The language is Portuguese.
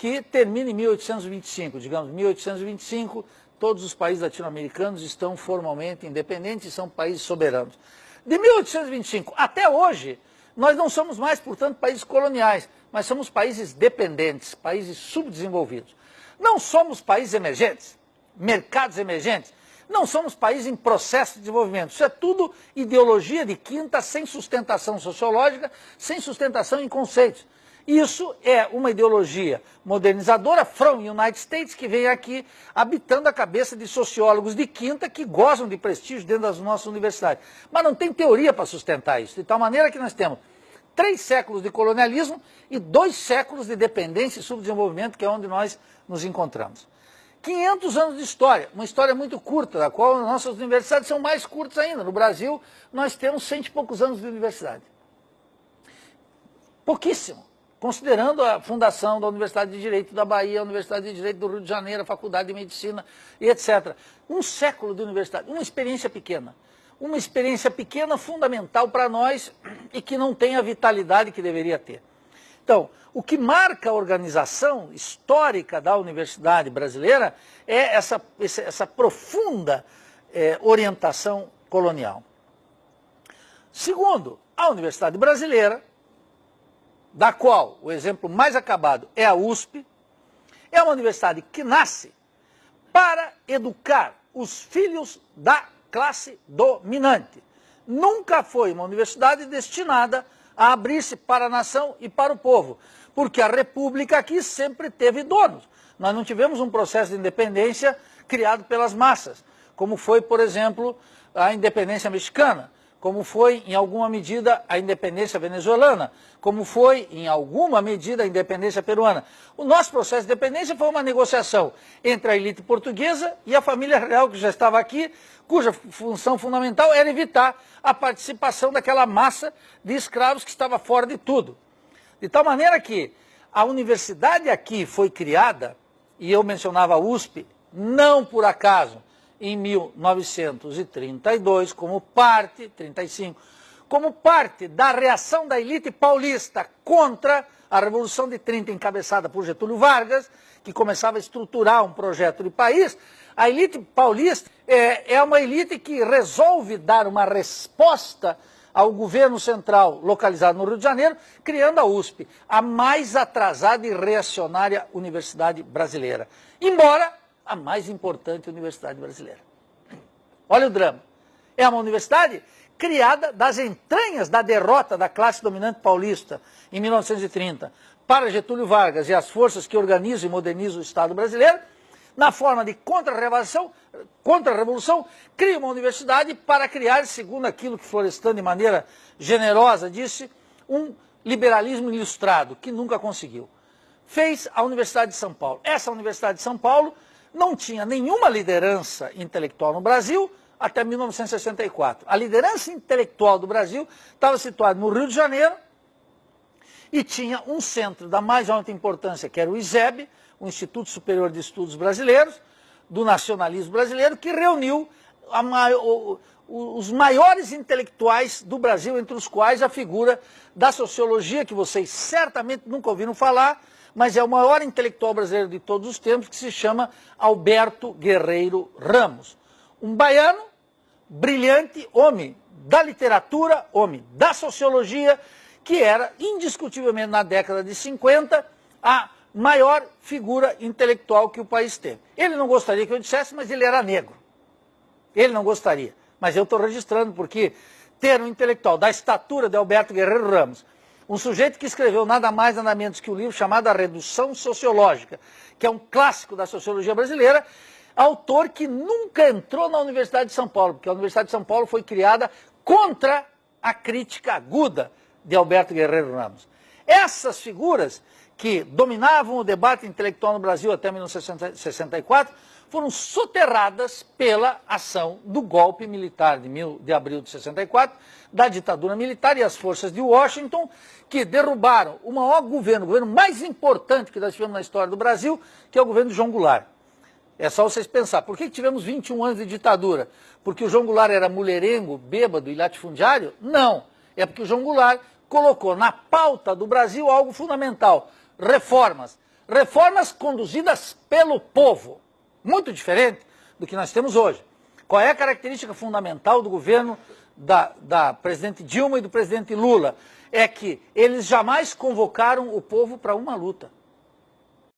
que termina em 1825. Digamos, 1825, todos os países latino-americanos estão formalmente independentes e são países soberanos. De 1825 até hoje, nós não somos mais, portanto, países coloniais, mas somos países dependentes, países subdesenvolvidos. Não somos países emergentes, mercados emergentes, não somos países em processo de desenvolvimento. Isso é tudo ideologia de quinta, sem sustentação sociológica, sem sustentação em conceitos. Isso é uma ideologia modernizadora from United States que vem aqui habitando a cabeça de sociólogos de quinta que gozam de prestígio dentro das nossas universidades. Mas não tem teoria para sustentar isso, de tal maneira que nós temos 3 séculos de colonialismo e 2 séculos de dependência e subdesenvolvimento, que é onde nós nos encontramos. 500 anos de história, uma história muito curta, da qual as nossas universidades são mais curtas ainda. No Brasil, nós temos 100 e poucos anos de universidade. Pouquíssimo, considerando a fundação da Universidade de Direito da Bahia, a Universidade de Direito do Rio de Janeiro, a Faculdade de Medicina e etc. Um século de universidade, uma experiência pequena. Uma experiência pequena fundamental para nós e que não tem a vitalidade que deveria ter. Então, o que marca a organização histórica da universidade brasileira é essa profunda orientação colonial. Segundo, a universidade brasileira, da qual o exemplo mais acabado é a USP, é uma universidade que nasce para educar os filhos da classe dominante. Nunca foi uma universidade destinada a abrir-se para a nação e para o povo, porque a república aqui sempre teve donos. Nós não tivemos um processo de independência criado pelas massas, como foi, por exemplo, a independência mexicana, como foi, em alguma medida, a independência venezuelana, como foi, em alguma medida, a independência peruana. O nosso processo de independência foi uma negociação entre a elite portuguesa e a família real, que já estava aqui, cuja função fundamental era evitar a participação daquela massa de escravos que estava fora de tudo. De tal maneira que a universidade aqui foi criada, e eu mencionava a USP, não por acaso, em 1932, como parte, 35, como parte da reação da elite paulista contra a Revolução de 30, encabeçada por Getúlio Vargas, que começava a estruturar um projeto de país. A elite paulista é uma elite que resolve dar uma resposta ao governo central localizado no Rio de Janeiro, criando a USP, a mais atrasada e reacionária universidade brasileira. Embora a mais importante universidade brasileira. Olha o drama. É uma universidade criada das entranhas da derrota da classe dominante paulista em 1930 para Getúlio Vargas e as forças que organizam e modernizam o Estado brasileiro, na forma de contra-revolução, cria uma universidade para criar, segundo aquilo que Florestan de maneira generosa disse, um liberalismo ilustrado, que nunca conseguiu. Fez a Universidade de São Paulo. Essa Universidade de São Paulo não tinha nenhuma liderança intelectual no Brasil até 1964. A liderança intelectual do Brasil estava situada no Rio de Janeiro e tinha um centro da mais alta importância, que era o ISEB, o Instituto Superior de Estudos Brasileiros, do nacionalismo brasileiro, que reuniu os maiores intelectuais do Brasil, entre os quais a figura da sociologia, que vocês certamente nunca ouviram falar, mas é o maior intelectual brasileiro de todos os tempos, que se chama Alberto Guerreiro Ramos. Um baiano, brilhante, homem da literatura, homem da sociologia, que era, indiscutivelmente, na década de 50, a maior figura intelectual que o país teve. Ele não gostaria que eu dissesse, mas ele era negro. Ele não gostaria. Mas eu estou registrando, porque ter um intelectual da estatura de Alberto Guerreiro Ramos, um sujeito que escreveu nada mais, nada menos que um livro chamado A Redução Sociológica, que é um clássico da sociologia brasileira, autor que nunca entrou na Universidade de São Paulo, porque a Universidade de São Paulo foi criada contra a crítica aguda de Alberto Guerreiro Ramos. Essas figuras que dominavam o debate intelectual no Brasil até 1964 foram soterradas pela ação do golpe militar de abril de 64, da ditadura militar e as forças de Washington, que derrubaram o maior governo, o governo mais importante que nós tivemos na história do Brasil, que é o governo de João Goulart. É só vocês pensar, por que tivemos 21 anos de ditadura? Porque o João Goulart era mulherengo, bêbado e latifundiário? Não, é porque o João Goulart colocou na pauta do Brasil algo fundamental: reformas. Reformas conduzidas pelo povo, muito diferente do que nós temos hoje. Qual é a característica fundamental do governo da presidente Dilma e do presidente Lula? É que eles jamais convocaram o povo para uma luta.